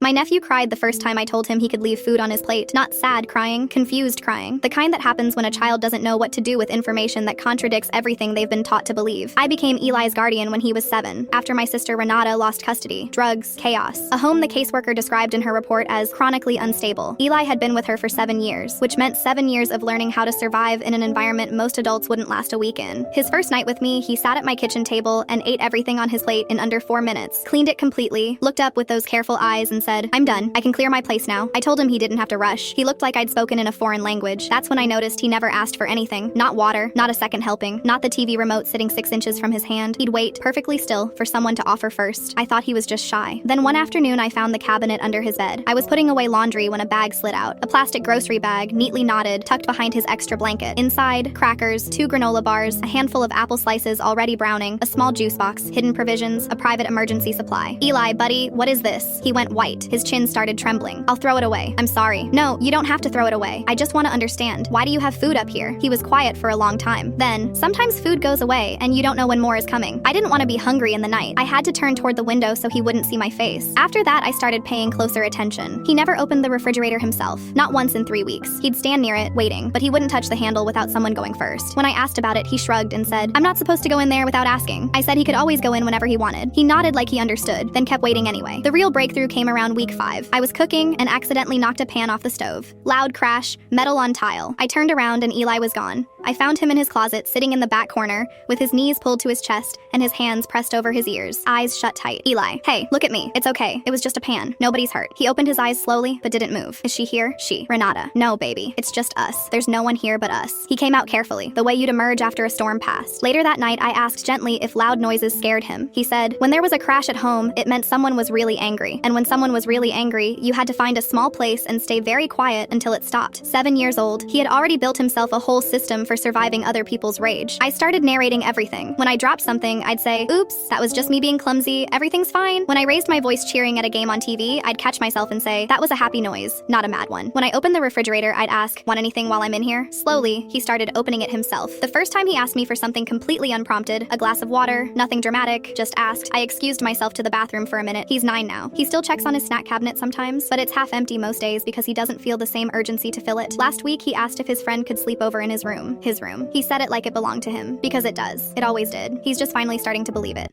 My nephew cried the first time I told him he could leave food on his plate. Not sad crying, confused crying. The kind that happens when a child doesn't know what to do with information that contradicts everything they've been taught to believe. I became Eli's guardian when he was 7, after my sister Renata lost custody. Drugs, chaos. A home the caseworker described in her report as chronically unstable. Eli had been with her for 7 years, which meant 7 years of learning how to survive in an environment most adults wouldn't last a week in. His first night with me, he sat at my kitchen table and ate everything on his plate in under 4 minutes, cleaned it completely, looked up with those careful eyes and said, "I'm done. I can clear my place now." I told him he didn't have to rush. He looked like I'd spoken in a foreign language. That's when I noticed he never asked for anything. Not water, not a second helping, not the TV remote sitting 6 inches from his hand. He'd wait, perfectly still, for someone to offer first. I thought he was just shy. Then one afternoon I found the cabinet under his bed. I was putting away laundry when a bag slid out. A plastic grocery bag, neatly knotted, tucked behind his extra blanket. Inside, crackers, 2 granola bars, a handful of apple slices already browning, a small juice box, hidden provisions, a private emergency supply. "Eli, buddy, what is this?" He went white. His chin started trembling. "I'll throw it away. I'm sorry." "No, you don't have to throw it away. I just want to understand. Why do you have food up here?" He was quiet for a long time. Then, "Sometimes food goes away, and you don't know when more is coming." I didn't want to be hungry in the night. I had to turn toward the window so he wouldn't see my face. After that, I started paying closer attention. He never opened the refrigerator himself. Not once in 3 weeks. He'd stand near it, waiting, but he wouldn't touch the handle without someone going first. When I asked about it, he shrugged and said, "I'm not supposed to go in there without asking." I said he could always go in whenever he wanted. He nodded like he understood, then kept waiting anyway. The real breakthrough came around week 5. I was cooking and accidentally knocked a pan off the stove. Loud crash, metal on tile. I turned around and Eli was gone. I found him in his closet, sitting in the back corner, with his knees pulled to his chest and his hands pressed over his ears, eyes shut tight. "Eli, hey, look at me. It's okay. It was just a pan. Nobody's hurt." He opened his eyes slowly, but didn't move. "Is she here?" "She. Renata." "No, baby. It's just us. There's no one here but us." He came out carefully, the way you'd emerge after a storm passed. Later that night, I asked gently if loud noises scared him. He said, "When there was a crash at home, it meant someone was really angry. And when someone was really angry, you had to find a small place and stay very quiet until it stopped." 7 years old, he had already built himself a whole system for surviving other people's rage. I started narrating everything. When I dropped something, I'd say, "Oops, that was just me being clumsy. Everything's fine." When I raised my voice cheering at a game on TV, I'd catch myself and say, "That was a happy noise, not a mad one." When I opened the refrigerator, I'd ask, "Want anything while I'm in here?" Slowly, he started opening it himself. The first time he asked me for something completely unprompted, a glass of water, nothing dramatic, just asked. I excused myself to the bathroom for a minute. He's 9 now. He still checks on his snack cabinet sometimes, but it's half empty most days because he doesn't feel the same urgency to fill it. Last week, he asked if his friend could sleep over in his room. His room. He said it like it belonged to him, because it does. It always did. He's just finally starting to believe it.